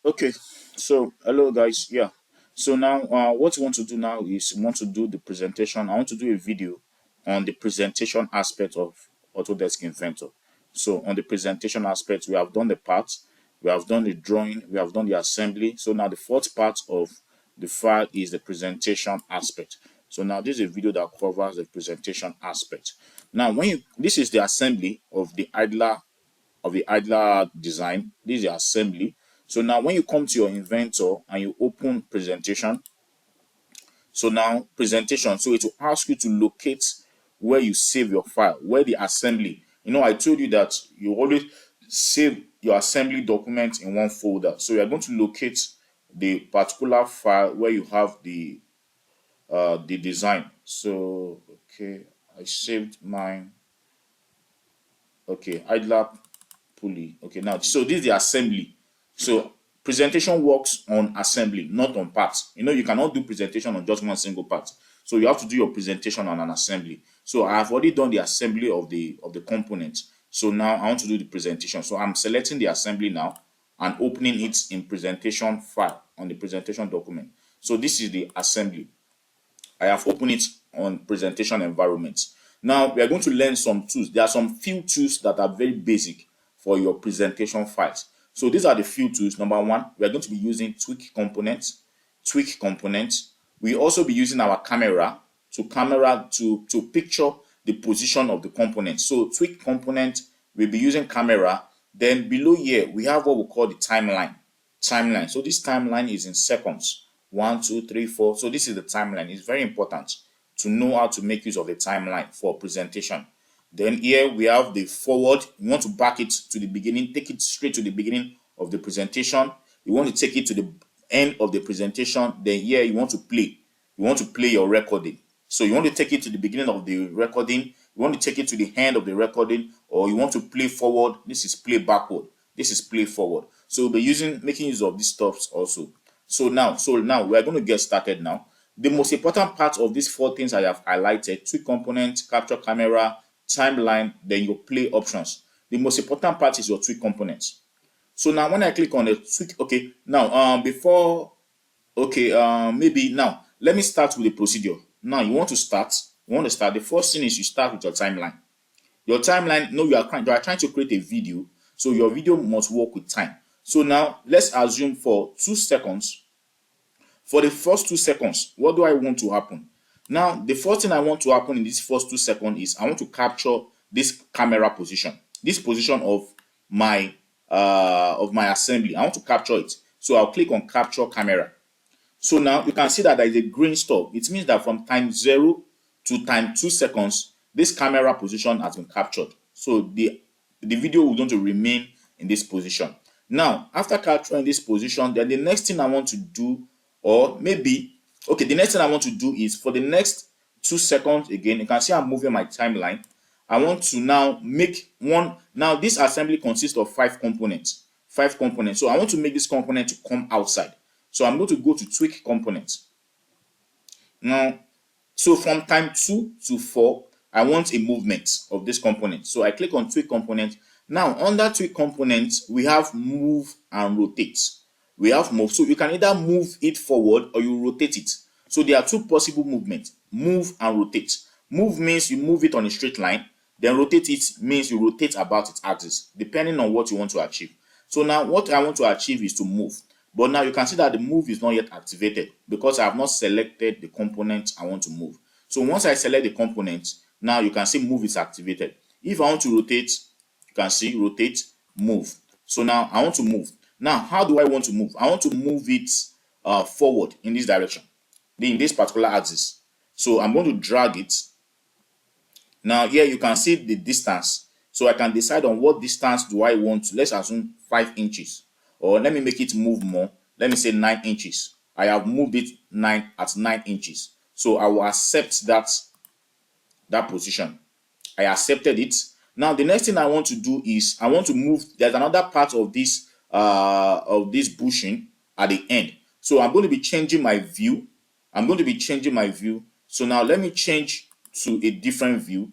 Okay, so hello guys. Yeah, so now what we want to do now is we want to do the presentation. I want to do a video on the presentation aspect of Autodesk Inventor. So on the presentation aspect, we have done the parts, we have done the drawing, we have done the assembly. So now the fourth part of the file is the presentation aspect. So now this is a video that covers the presentation aspect. Now when you this is the assembly of the idler design. This is the assembly. So now when you come to your inventor and you open presentation, so now presentation, so it will ask you to locate where you save your file, where the assembly. I told you that you always save your assembly document in one folder. So you're going to locate the particular file where you have the design. So okay, I saved mine. Okay, idler pulley. Okay, now so this is the assembly. So presentation works on assembly, not on parts. You cannot do presentation on just one single part. So you have to do your presentation on an assembly. So I have already done the assembly of the component. So now I want to do the presentation. So I'm selecting the assembly now and opening it in presentation file on the presentation document. So this is the assembly. I have opened it on presentation environment. Now we are going to learn some tools. There are some few tools that are very basic for your presentation files. So these are the few tools. Number one, we are going to be using tweak components. We also be using our camera to picture the position of the component. So tweak component, we'll be using camera. Then below here we have what we call the timeline. So this timeline is in seconds. 1, 2, 3, 4. So this is the timeline. It's very important to know how to make use of the timeline for presentation. Then here we have the forward. You want to back it to the beginning, take it straight to the beginning of the presentation. You want to take it to the end of the presentation. Then here you want to play. You want to play your recording. So you want to take it to the beginning of the recording. You want to take it to the end of the recording, or you want to play forward. This is play backward. This is play forward. So we'll be making use of these stuffs also. So now we are going to get started now. The most important part of these four things I have highlighted: tweak component, capture camera, timeline, then your play options. The most important part is your tweak components. So now when I click on the tweak, okay, now maybe now let me start with the procedure. Now you want to start. The first thing is you start with your timeline. Your timeline, you are trying to create a video, so your video must work with time. So now let's assume for 2 seconds. For the first 2 seconds, what do I want to happen? Now, the first thing I want to happen in this first 2 seconds is I want to capture this camera position, this position of my assembly. I want to capture it. So I'll click on capture camera. So now you can see that there is a green stop. It means that from time 0 to time 2 seconds, this camera position has been captured. So the video will going to remain in this position. Now, after capturing this position, then the next thing I want to do, the next thing I want to do is for the next 2 seconds again, you can see I'm moving my timeline. I want to now make one. Now, this assembly consists of 5 components. So I want to make this component to come outside. So I'm going to go to tweak components. Now, so from time 2 to 4, I want a movement of this component. So I click on tweak component. Now, under tweak components, we have move and rotate. We have move. So you can either move it forward or you rotate it. So there are 2 possible movements: move and rotate. Move means you move it on a straight line. Then rotate it means you rotate about its axis, depending on what you want to achieve. So now what I want to achieve is to move. But now you can see that the move is not yet activated because I have not selected the component I want to move. So once I select the component, now you can see move is activated. If I want to rotate, you can see rotate, move. So now I want to move. Now, how do I want to move? I want to move it forward in this direction, in this particular axis. So I'm going to drag it. Now here you can see the distance. So I can decide on what distance do I want to. Let's assume 5 inches. Or let me make it move more. Let me say 9 inches. I have moved it 9 inches. So I will accept that position. I accepted it. Now the next thing I want to do is I want to move. There's another part of this bushing at the end. So I'm going to be changing my view. So now let me change to a different view.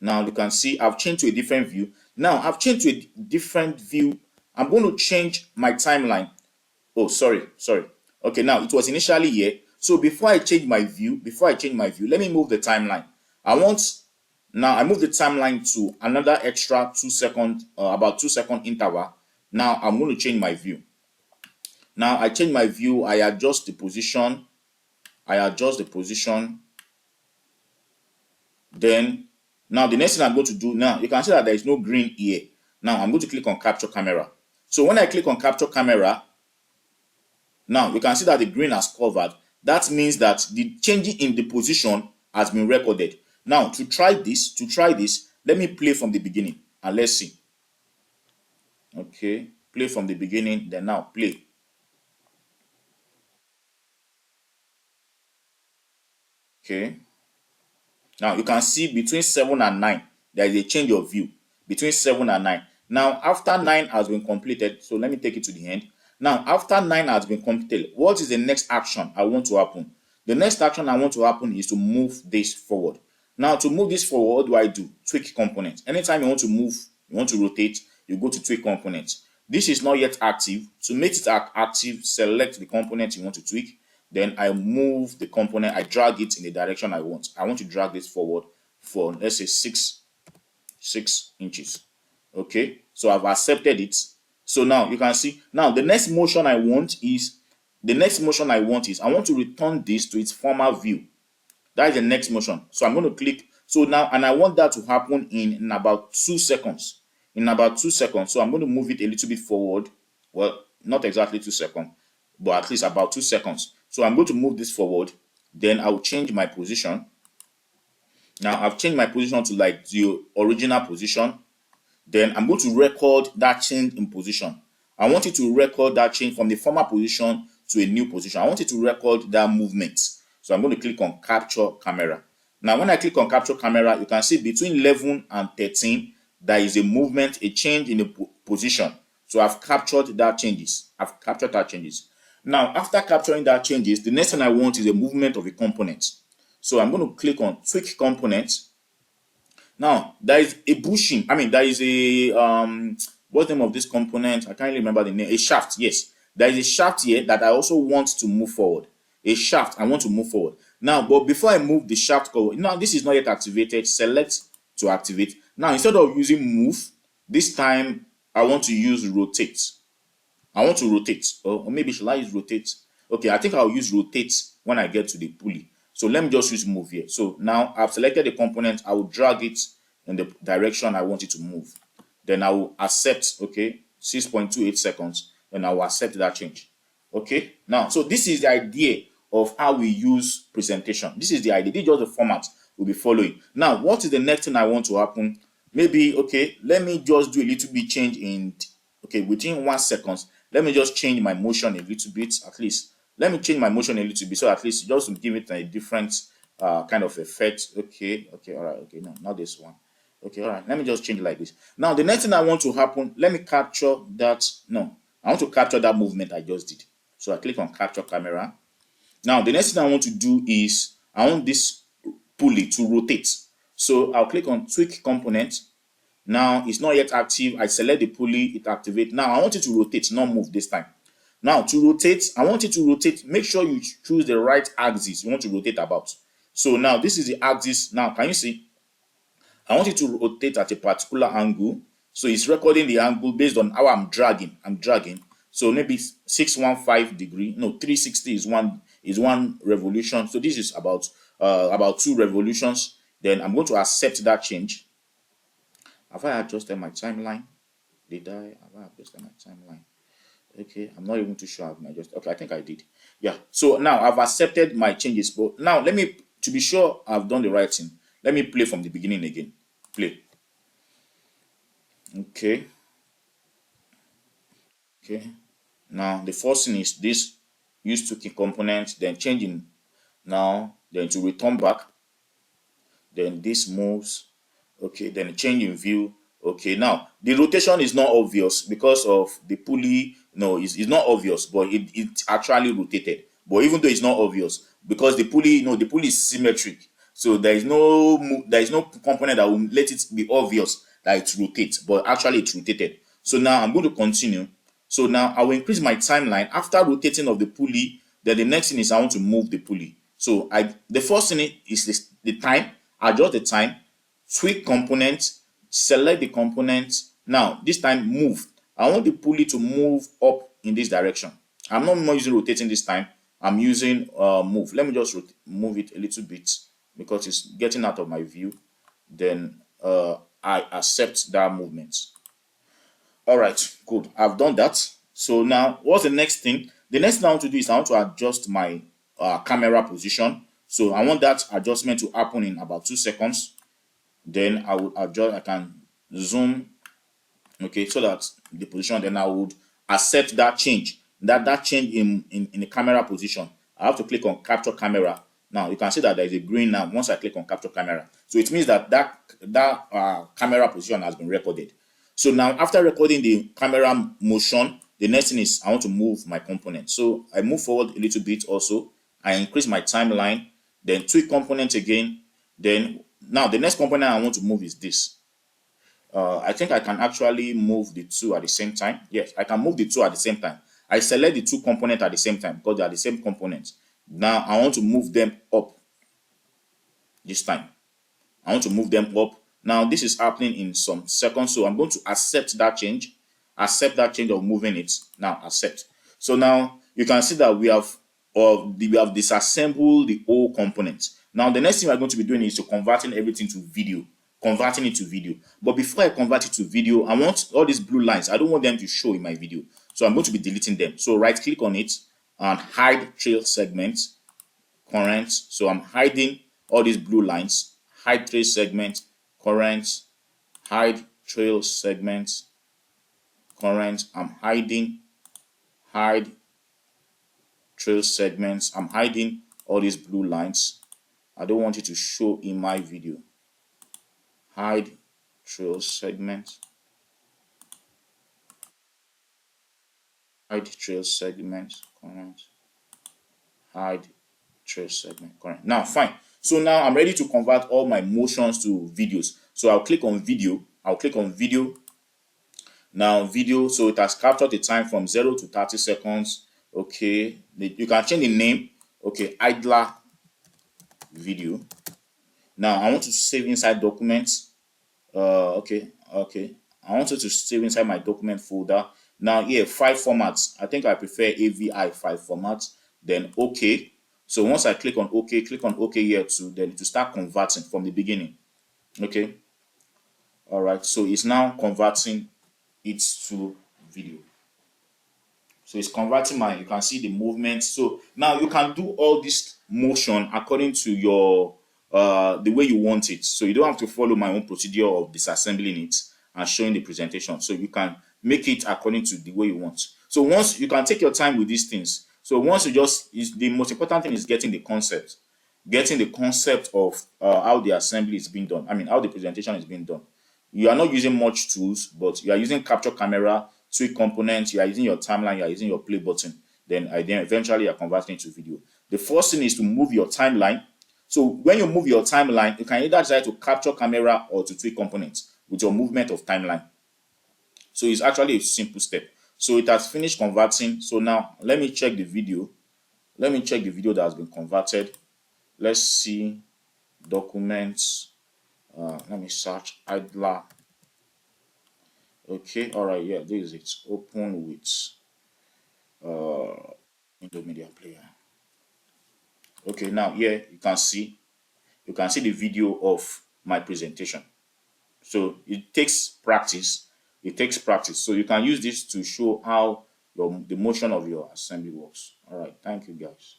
Now you can see I've changed to a different view. Now I've changed to a different view. I'm going to change my timeline Oh, sorry. Okay, now it was initially here. So before I change my view, let me move the timeline. I want Now I move the timeline to another extra 2 second, about 2 second interval. Now I'm going to change my view. Now I change my view, I adjust the position, then now the next thing I'm going to do, now you can see that there is no green here. Now I'm going to click on capture camera. So when I click on capture camera, now you can see that the green has covered. That means that the changing in the position has been recorded. Now to try this, let me play from the beginning and let's see. Okay, play from the beginning, then now play. Okay, now you can see between 7 and 9 there is a change of view between 7 and 9. Now after 9 has been completed, so let me take it to the end. Now after 9 has been completed, what is the next action I want to happen? The next action I want to happen is to move this forward. Now to move this forward, what do I do? Tweak component. Anytime you want to move, you want to rotate, you go to tweak component. This is not yet active. To make it active, select the component you want to tweak. Then I move the component, I drag it in the direction I want. I want to drag this forward for, let's say, 6 inches. Okay, so I've accepted it. So now you can see, now the next motion I want is I want to return this to its former view. That is the next motion. So I'm going to click. So now, and I want that to happen in about 2 seconds. So I'm going to move it a little bit forward. Well, not exactly 2 seconds, but at least about 2 seconds. So I'm going to move this forward. Then I'll change my position. Now I've changed my position to like the original position. Then I'm going to record that change in position. I want you to record that change from the former position to a new position. I want you to record that movement. So I'm going to click on capture camera. Now when I click on capture camera, you can see between 11 and 13 there is a movement, a change in the position. So I've captured that changes. Now after capturing that changes, the next thing I want is a movement of a component. So I'm going to click on tweak component. Now there is a bushing. There is a what's the name of this component? I can't remember the name. A shaft. Yes, there is a shaft here that I also want to move forward. A shaft I want to move forward. Now, but before I move the shaft forward, now this is not yet activated. Select to activate. Now instead of using move, this time I want to use rotate. I want to rotate, or maybe shall I use rotate? Okay, I think I'll use rotate when I get to the pulley. So let me just use move here. So now I've selected the component. I will drag it in the direction I want it to move. Then I will accept, okay, 6.28 seconds. Then I will accept that change. Okay, now, so this is the idea of how we use presentation. This is the idea. This is just the format we'll be following. Now, what is the next thing I want to happen? Maybe, okay, let me just do a little bit change in, okay, within 1 second. Let me just change my motion a little bit, at least. Let me change my motion a little bit, so at least just to give it a different kind of effect. Okay, all right, okay, no, not this one. Okay, all right, let me just change it like this. Now, the next thing I want to happen, let me capture that. No, I want to capture that movement I just did. So I click on capture camera. Now, the next thing I want to do is I want this pulley to rotate. So I'll click on tweak component. Now it's not yet active. I select the pulley, it activates. Now I want it to rotate, not move this time. Now to rotate, I want it to rotate. Make sure you choose the right axis you want to rotate about. So now this is the axis. Now can you see? I want it to rotate at a particular angle. So it's recording the angle based on how I'm dragging. So maybe 615 degree. No, 360 is one revolution. So this is about 2 revolutions. Then I'm going to accept that change. Have I adjusted my timeline? Have I adjusted my timeline? Okay, I'm not even too sure I've adjusted. Okay, I think I did. Yeah. So now I've accepted my changes. But now let me, to be sure I've done the right thing, let me play from the beginning again. Play. Okay. Now the first thing is this: use tweaking component, then changing now, then to return back, then this moves. Okay, then change in view. Okay, now the rotation is not obvious because of the pulley. No, it's not obvious, but it actually rotated. But even though it's not obvious, because the pulley, the pulley is symmetric, so there is no component that will let it be obvious that it rotates, but actually it rotated. So now I'm going to continue. So now I will increase my timeline after rotating of the pulley. Then the next thing is I want to move the pulley. So the first thing is the time. Adjust the time, tweak component, select the component. Now this time move. I want the pulley to move up in this direction. I'm not more using rotating this time. I'm using move. Let me just move it a little bit because it's getting out of my view. Then I accept that movement. All right, good. I've done that. So now what's the next thing? The next thing I want to do is I want to adjust my camera position. So I want that adjustment to happen in about 2 seconds. Then I will adjust. I can zoom, okay, so that the position. Then I would accept that change. That change in the camera position. I have to click on capture camera. Now you can see that there is a green now once I click on capture camera. So it means that camera position has been recorded. So now after recording the camera motion, the next thing is I want to move my component. So I move forward a little bit also. I increase my timeline, then tweak component again. Then now the next component I want to move is this. I think I can actually move the two at the same time. Yes, I can move the two at the same time. I select the two components at the same time because they are the same components. Now I want to move them up this time. I want to move them up. Now this is happening in some seconds, so I'm going to accept that change of moving it. Now accept. So now you can see that we have disassembled the whole component. Now the next thing we're going to be doing is to converting everything to video. Converting it to video. But before I convert it to video, I want all these blue lines. I don't want them to show in my video. So I'm going to be deleting them. So right click on it and hide trail segments. Current. So I'm hiding all these blue lines. Hide trail segment, current, hide trail segments, current. I'm hiding, hide trail segments. I'm hiding all these blue lines. I don't want it to show in my video. Hide trail segments. Hide trail segments, current. Hide trail segment, current. Now, fine. So now I'm ready to convert all my motions to videos. So I'll click on video. Now video, so it has captured the time from 0 to 30 seconds. Okay, you can change the name. Okay, idler video. Now I want to save inside documents. Okay. I want it to save inside my document folder. Now here, file formats. I think I prefer AVI file format. Then OK. So once I click on OK here too, then it will start converting from the beginning. Okay. All right. So it's now converting it to video. So it's converting you can see the movement. So now you can do all this motion according to your the way you want it. So you don't have to follow my own procedure of disassembling it and showing the presentation. So you can make it according to the way you want. So once you can take your time with these things. So once you the most important thing is getting the concept of how the assembly is being done. I mean, how the presentation is being done. You are not using much tools, but you are using capture camera, tweak components, you are using your timeline, you are using your play button. Then eventually you're converting it to video. The first thing is to move your timeline. So when you move your timeline, you can either decide to capture camera or to tweak components with your movement of timeline. So it's actually a simple step. So it has finished converting. So now let me check the video. Let me check the video that has been converted. Let's see documents. Let me search idler. Okay, all right, yeah, this is it. Open with Windows Media Player. Okay, now here you can see the video of my presentation. So it takes practice. So you can use this to show how the motion of your assembly works. All right, thank you guys.